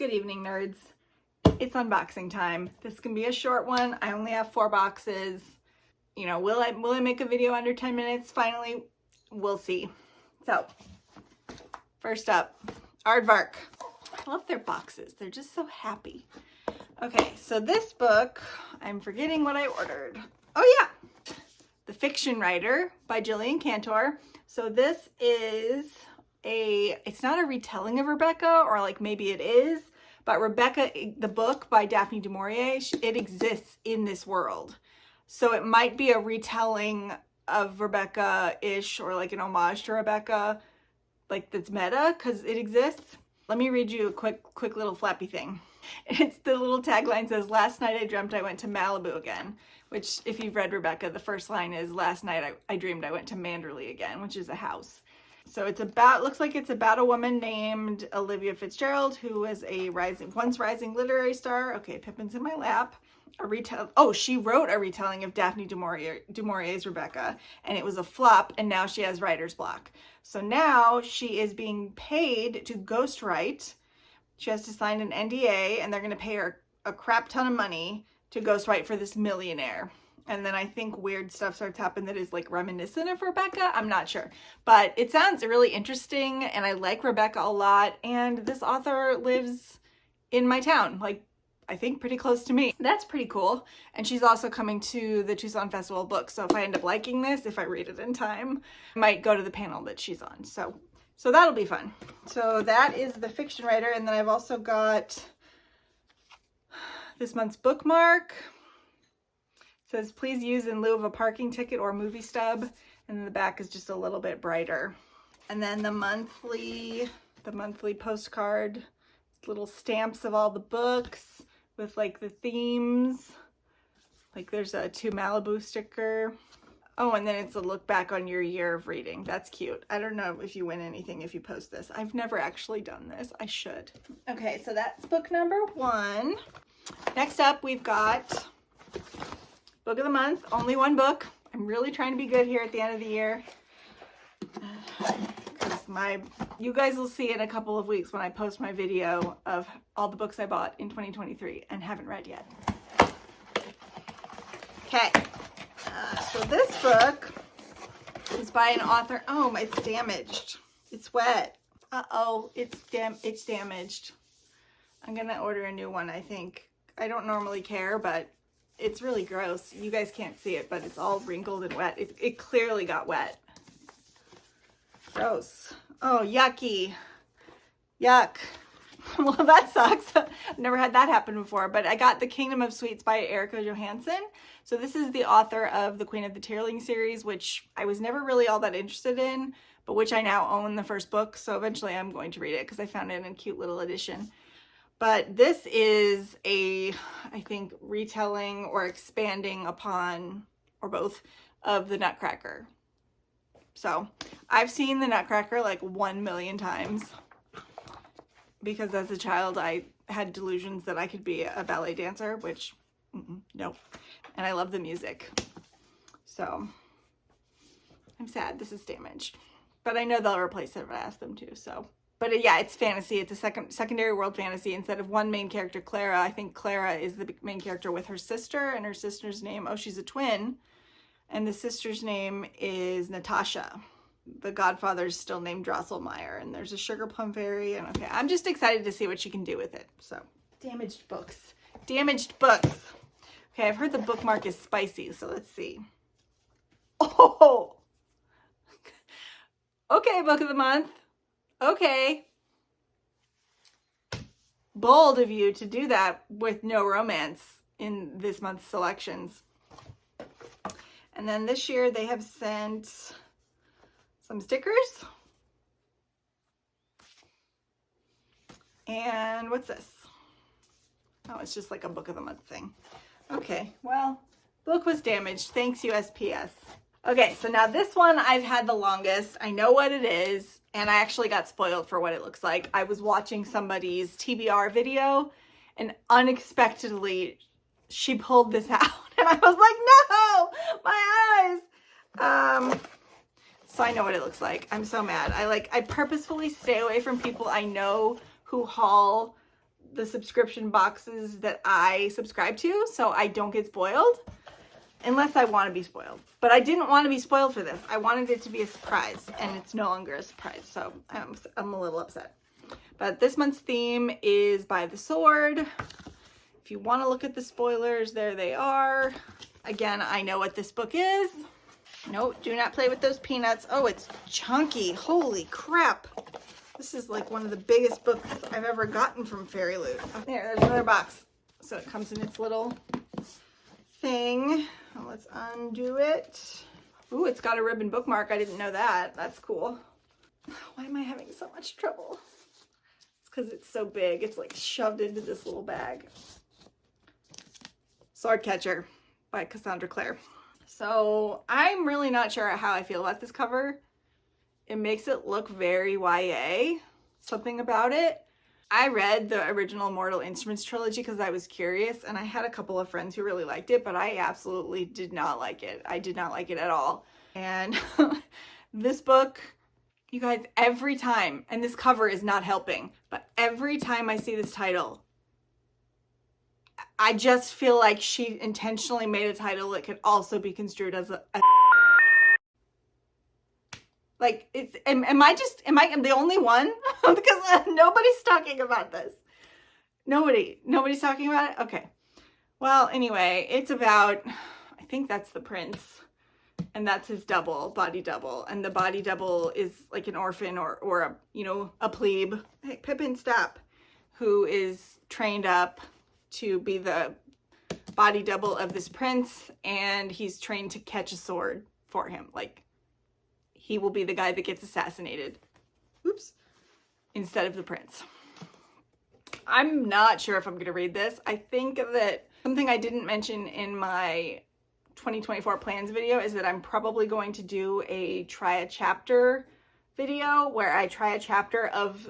Good evening, nerds. It's unboxing time. This can be a short one. I only have 4 boxes. You know, will I make a video under 10 minutes finally? We'll see. So, first up, Aardvark. I love their boxes. They're just so happy. Okay, so this book, I'm forgetting what I ordered. Oh yeah, The Fiction Writer by Jillian Cantor. So this is it's not a retelling of Rebecca, or like maybe it is, but Rebecca, the book by Daphne du Maurier, it exists in this world. So it might be a retelling of Rebecca-ish, or like an homage to Rebecca, like that's meta, because it exists. Let me read you a quick little flappy thing. It's the little tagline says, "Last night I dreamt I went to Malibu again," which if you've read Rebecca, the first line is, "Last night I dreamed I went to Manderley again," which is a house. So it's about, looks like it's about a woman named Olivia Fitzgerald, who was a once rising literary star. Okay, Pippin's in my lap. She wrote a retelling of Daphne du Maurier's Rebecca, and it was a flop, and now she has writer's block. So now she is being paid to ghostwrite. She has to sign an NDA, and they're going to pay her a crap ton of money to ghostwrite for this millionaire. And then I think weird stuff starts happening that is like reminiscent of Rebecca. I'm not sure, but it sounds really interesting, and I like Rebecca a lot. And this author lives in my town, like I think pretty close to me. That's pretty cool. And she's also coming to the Tucson Festival of Books. So if I end up liking this, if I read it in time, I might go to the panel that she's on. So that'll be fun. So that is The Fiction Writer. And then I've also got this month's bookmark. It says, "Please use in lieu of a parking ticket or movie stub." And then the back is just a little bit brighter. And then the monthly postcard, little stamps of all the books with like the themes. Like there's a To Malibu sticker. Oh, and then it's a look back on your year of reading. That's cute. I don't know if you win anything if you post this. I've never actually done this. I should. Okay, so that's book number 1. Next up, we've got book of the month. Only one book. I'm really trying to be good here at the end of the year. Because you guys will see in a couple of weeks when I post my video of all the books I bought in 2023 and haven't read yet. Okay. So this book is by an author. Oh, it's damaged. It's wet. Uh-oh, it's damaged. I'm gonna order a new one, I think. I don't normally care, but it's really gross. You guys can't see it, but it's all wrinkled and wet. It clearly got wet. Gross. Oh, yucky. Yuck. Well, that sucks. I've never had that happen before, but I got The Kingdom of Sweets by Erika Johansen. So this is the author of the Queen of the Tearling series, which I was never really all that interested in, but which I now own the first book. So eventually I'm going to read it because I found it in a cute little edition. But this is I think, retelling or expanding upon, or both, of the Nutcracker. So I've seen the Nutcracker like 1 million times because as a child I had delusions that I could be a ballet dancer, which no. And I love the music. So I'm sad this is damaged, but I know they'll replace it if I ask them to. So, but yeah, it's fantasy. It's a secondary world fantasy. Instead of one main character, Clara, I think Clara is the main character with her sister, and her sister's name, she's a twin, and the sister's name is Natasha. The godfather's still named Drosselmeyer, and there's a sugar plum fairy, and okay, I'm just excited to see what she can do with it. So, damaged books. Damaged books. Okay, I've heard the bookmark is spicy, so let's see. Oh! Okay, book of the month. Okay. Bold of you to do that with no romance in this month's selections. And then this year they have sent some stickers. And what's this? Oh, it's just like a book of the month thing. Okay, well, book was damaged. Thanks, USPS. Okay, so now this one I've had the longest. I know what it is, and I actually got spoiled for what it looks like. I was watching somebody's TBR video, and unexpectedly, she pulled this out, and I was like, no, my eyes. So I know what it looks like. I'm so mad. I purposefully stay away from people I know who haul the subscription boxes that I subscribe to, so I don't get spoiled unless I want to be spoiled. But I didn't want to be spoiled for this. I wanted it to be a surprise, and it's no longer a surprise, so I'm a little upset. But this month's theme is By the Sword. If you want to look at the spoilers, there they are. Again, I know what this book is. No, do not play with those peanuts. Oh, it's chunky. Holy crap. This is like one of the biggest books I've ever gotten from Fairyloot. Oh, there's another box. So it comes in its little thing. Now let's undo it. Ooh, it's got a ribbon bookmark. I didn't know that. That's cool. Why am I having so much trouble? It's because it's so big. It's like shoved into this little bag. Swordcatcher by Cassandra Clare. So I'm really not sure how I feel about this cover. It makes it look very YA, something about it. I read the original Mortal Instruments trilogy because I was curious, and I had a couple of friends who really liked it, but I absolutely did not like it. I did not like it at all. And this book, you guys, every time, and this cover is not helping, but every time I see this title, I just feel like she intentionally made a title that could also be construed as a like, am I the only one? Because nobody's talking about this. Nobody's talking about it? Okay. Well, anyway, it's about, I think that's the prince, and that's his double, body double. And the body double is like an orphan or a, you know, a plebe. Hey, Pippin, stop. Who is trained up to be the body double of this prince, and he's trained to catch a sword for him. Like, he will be the guy that gets assassinated. Oops. Instead of the prince. I'm not sure if I'm going to read this. I think that something I didn't mention in my 2024 plans video is that I'm probably going to do a try a chapter video where I try a chapter of,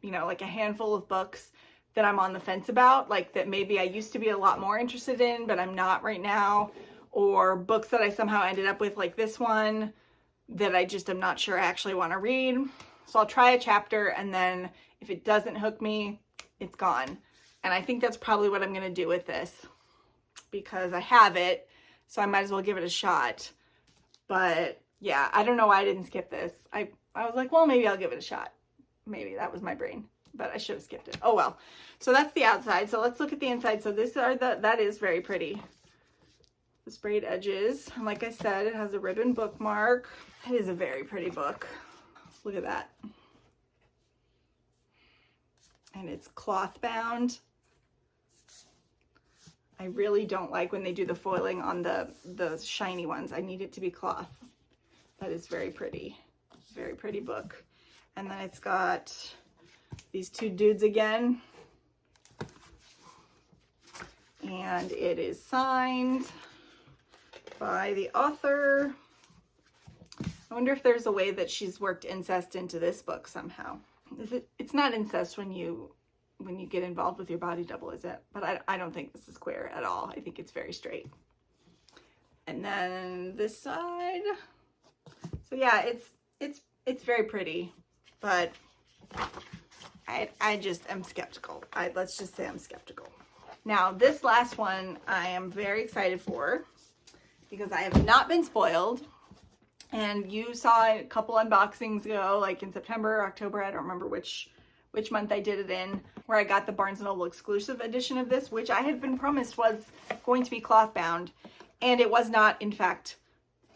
you know, like a handful of books that I'm on the fence about, like that maybe I used to be a lot more interested in, but I'm not right now, or books that I somehow ended up with, like this one, that I just am not sure I actually want to read. So I'll try a chapter, and then if it doesn't hook me, it's gone. And I think that's probably what I'm going to do with this, because I have it, so I might as well give it a shot. But yeah, I don't know why I didn't skip this. I was like, well, maybe I'll give it a shot. Maybe that was my brain, but I should have skipped it. Oh well. So that's the outside. So let's look at the inside. So that is very pretty. The sprayed edges. And like I said, it has a ribbon bookmark. It is a very pretty book. Look at that. And it's cloth bound. I really don't like when they do the foiling on the shiny ones. I need it to be cloth. That is very pretty. Very pretty book. And then it's got these two dudes again. And it is signed by the author. I wonder if there's a way that she's worked incest into this book somehow. It's not incest when you get involved with your body double, is it? But I don't think this is queer at all. I think it's very straight. And then this side. So yeah, it's very pretty, but I just am skeptical. Let's just say I'm skeptical. Now, this last one I am very excited for because I have not been spoiled. And you saw a couple unboxings ago, like in September or October, I don't remember which month I did it in, where I got the Barnes & Noble exclusive edition of this, which I had been promised was going to be cloth bound. And it was not, in fact,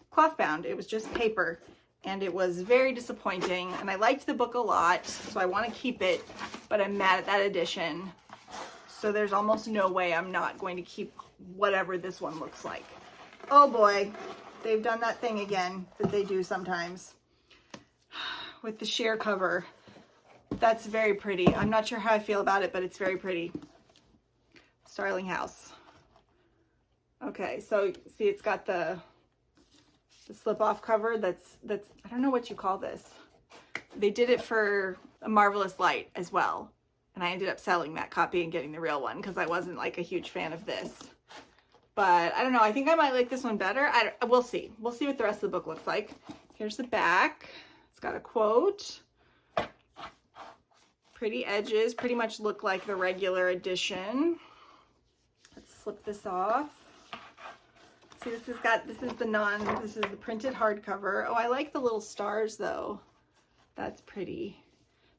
cloth bound. It was just paper. And it was very disappointing. And I liked the book a lot, so I want to keep it, but I'm mad at that edition. So there's almost no way I'm not going to keep whatever this one looks like. Oh boy. They've done that thing again that they do sometimes with the sheer cover. That's very pretty. I'm not sure how I feel about it, but it's very pretty. Starling House. Okay, so see, it's got the slip-off cover. That's I don't know what you call this. They did it for A Marvelous Light as well, and I ended up selling that copy and getting the real one because I wasn't like a huge fan of this. But I don't know. I think I might like this one better. We'll see. We'll see what the rest of the book looks like. Here's the back. It's got a quote. pretty edges, pretty much look like the regular edition. Let's slip this off. See, this is the printed hardcover. Oh, I like the little stars though. That's pretty.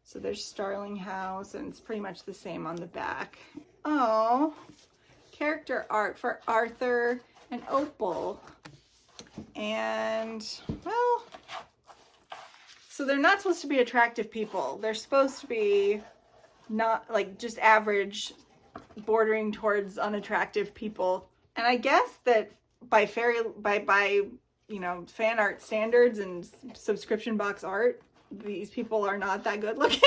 So there's Starling House, and it's pretty much the same on the back. Oh, character art for Arthur and Opal. And, well, so they're not supposed to be attractive people. They're supposed to be not, like, just average, bordering towards unattractive people. And I guess that by you know, fan art standards and subscription box art, these people are not that good looking.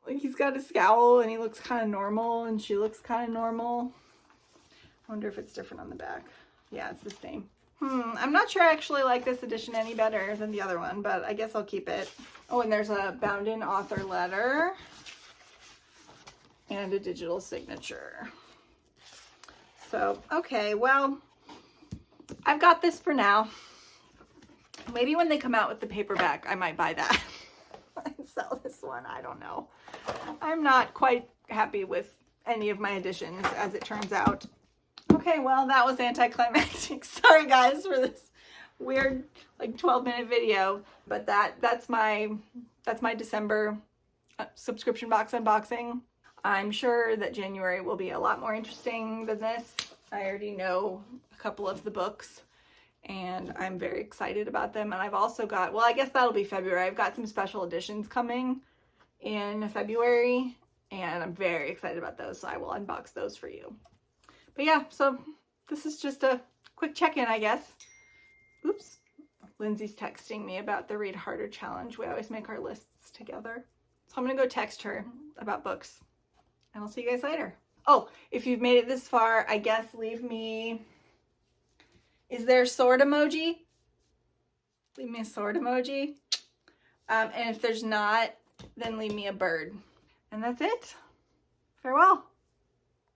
Like, he's got a scowl and he looks kind of normal and she looks kind of normal. I wonder if it's different on the back. Yeah, it's the same. I'm not sure I actually like this edition any better than the other one, but I guess I'll keep it. Oh, and there's a bound-in author letter and a digital signature. So, okay, well, I've got this for now. Maybe when they come out with the paperback, I might buy that and sell this one. I don't know. I'm not quite happy with any of my editions, as it turns out. Okay, well, that was anticlimactic. Sorry, guys, for this weird, like, 12-minute video. But that's my December subscription box unboxing. I'm sure that January will be a lot more interesting than this. I already know a couple of the books, and I'm very excited about them. And I've also got, well, I guess that'll be February. I've got some special editions coming in February, and I'm very excited about those, so I will unbox those for you. But yeah, so this is just a quick check-in, I guess. Oops. Lindsay's texting me about the Read Harder challenge. We always make our lists together. So I'm going to go text her about books. And I'll see you guys later. Oh, if you've made it this far, I guess leave me... Is there a sword emoji? Leave me a sword emoji. And if there's not, then leave me a bird. And that's it. Farewell.